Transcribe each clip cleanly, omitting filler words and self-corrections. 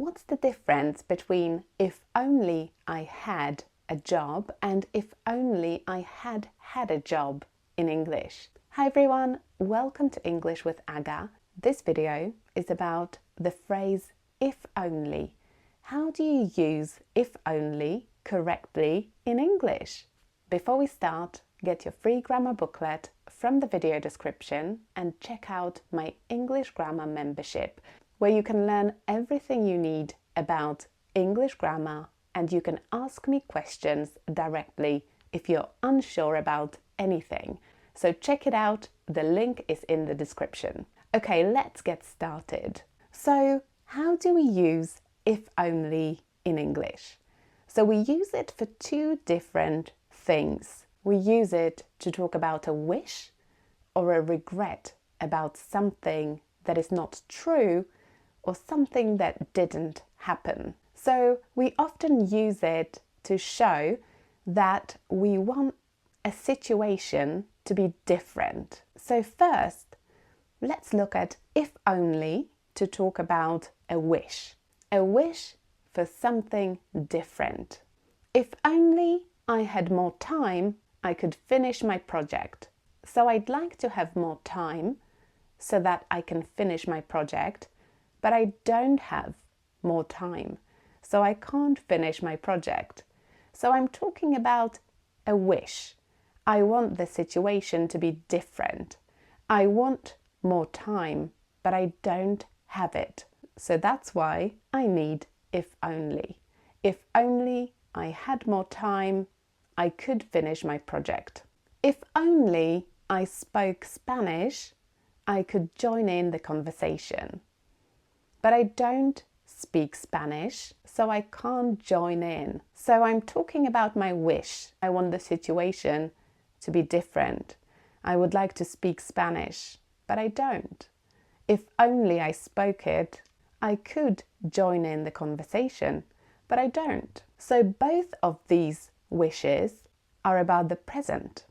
What's the difference between if only I had a job and if only I had had a job in English? Hi everyone, welcome to English with Aga. This video is about the phrase if only. How do you use if only correctly in English? Before we start, get your free grammar booklet from the video description and check out my English grammar membership, where you can learn everything you need about English grammar and you can ask me questions directly if you're unsure about anything. So check it out, the link is in the description. Okay, let's get started. So how do we use if only in English? So we use it for two different things. We use it to talk about a wish or a regret about something that is not true or something that didn't happen. So we often use it to show that we want a situation to be different. So first, let's look at if only to talk about a wish. A wish for something different. If only I had more time, I could finish my project. So I'd like to have more time so that I can finish my project, but I don't have more time, so I can't finish my project. So I'm talking about a wish. I want the situation to be different. I want more time, but I don't have it. So that's why I need if only. If only I had more time, I could finish my project. If only I spoke Spanish, I could join in the conversation. But I don't speak Spanish, so I can't join in. So I'm talking about my wish. I want the situation to be different. I would like to speak Spanish, but I don't. If only I spoke it, I could join in the conversation, but I don't. So both of these wishes are about the present,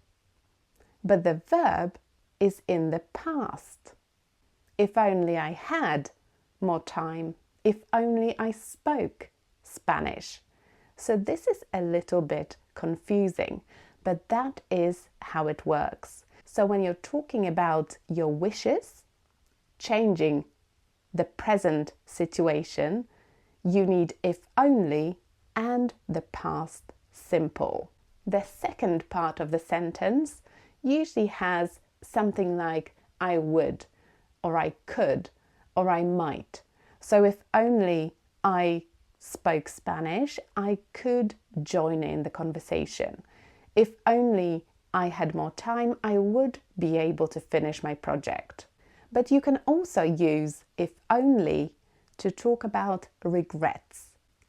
but the verb is in the past. If only I had more time. If only I spoke Spanish. So this is a little bit confusing, but that is how it works. So when you're talking about your wishes, changing the present situation, you need if only and the past simple. The second part of the sentence usually has something like I would, or I could, or I might. So if only I spoke Spanish, I could join in the conversation. If only I had more time, I would be able to finish my project. But you can also use if only to talk about regrets,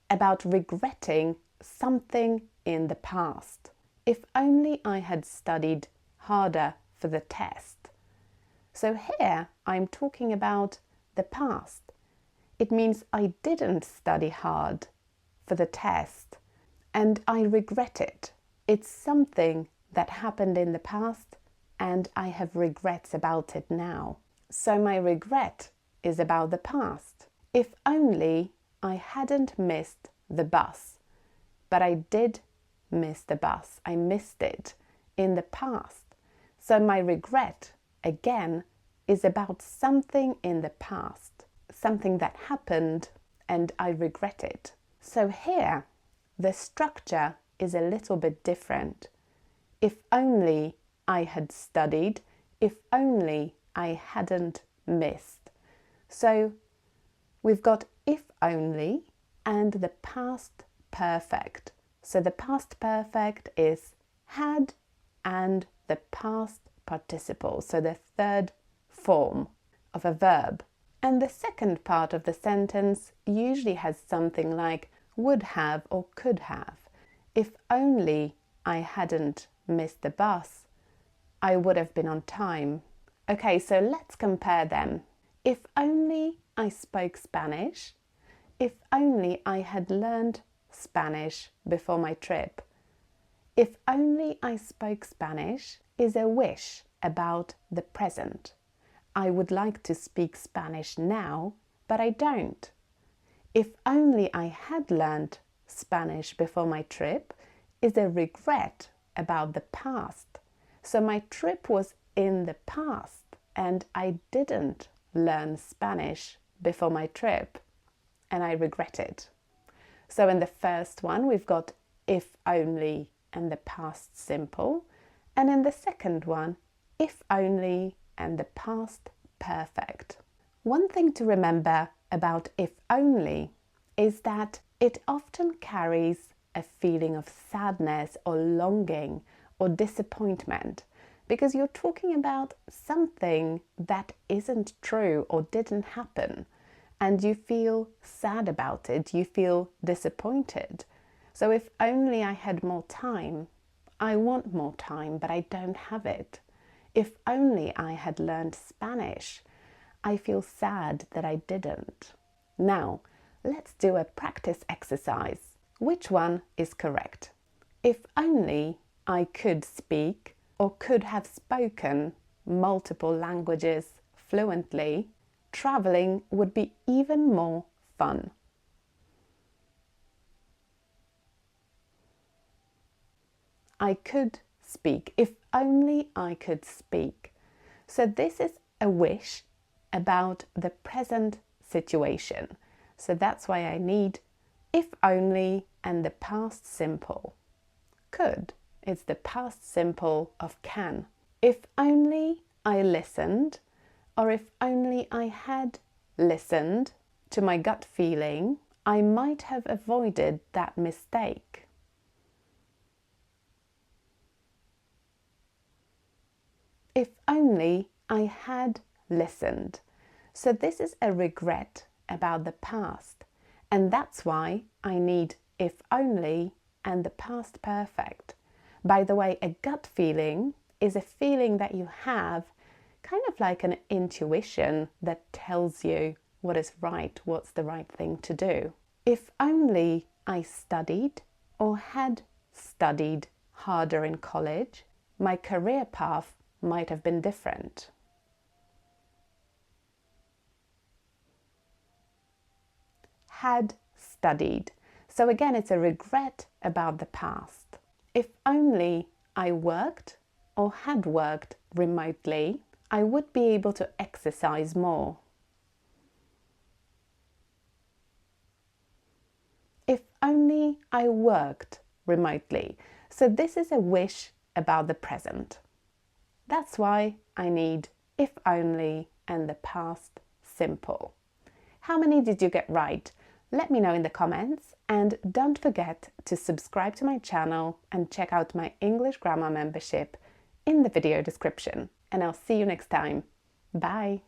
about regretting something in the past. If only I had studied harder for the test. So here I'm talking about the past. It means I didn't study hard for the test and I regret it. It's something that happened in the past and I have regrets about it now. So my regret is about the past. If only I hadn't missed the bus, but I did miss the bus. I missed it in the past. So my regret, again, is about something in the past, something that happened and I regret it. So here, the structure is a little bit different. If only I had studied, if only I hadn't missed. So we've got if only and the past perfect. So the past perfect is had and the past participle, so the third form of a verb. And the second part of the sentence usually has something like would have or could have. If only I hadn't missed the bus, I would have been on time. Okay, so let's compare them. If only I spoke Spanish, if only I had learned Spanish before my trip. If only I spoke Spanish is a wish about the present. I would like to speak Spanish now, but I don't. If only I had learned Spanish before my trip is a regret about the past. So my trip was in the past and I didn't learn Spanish before my trip and I regret it. So in the first one, we've got if only and the past simple. And in the second one, if only and the past perfect. One thing to remember about if only is that it often carries a feeling of sadness or longing or disappointment because you're talking about something that isn't true or didn't happen. And you feel sad about it, you feel disappointed. So if only I had more time, I want more time, but I don't have it. If only I had learned Spanish, I feel sad that I didn't. Now, let's do a practice exercise. Which one is correct? If only I could speak or could have spoken multiple languages fluently, traveling would be even more fun. I could speak. If only I could speak. So this is a wish about the present situation. So that's why I need if only and the past simple. Could. It's the past simple of can. If only I listened, or if only I had listened to my gut feeling, I might have avoided that mistake. If only I had listened. So this is a regret about the past, and that's why I need if only and the past perfect. By the way, a gut feeling is a feeling that you have, kind of like an intuition that tells you what is right, what's the right thing to do. If only I studied or had studied harder in college, my career path might have been different. Had studied. So again, it's a regret about the past. If only I worked or had worked remotely, I would be able to exercise more. If only I worked remotely. So this is a wish about the present. That's why I need if only and the past simple. How many did you get right? Let me know in the comments, and don't forget to subscribe to my channel and check out my English grammar membership in the video description. And I'll see you next time. Bye!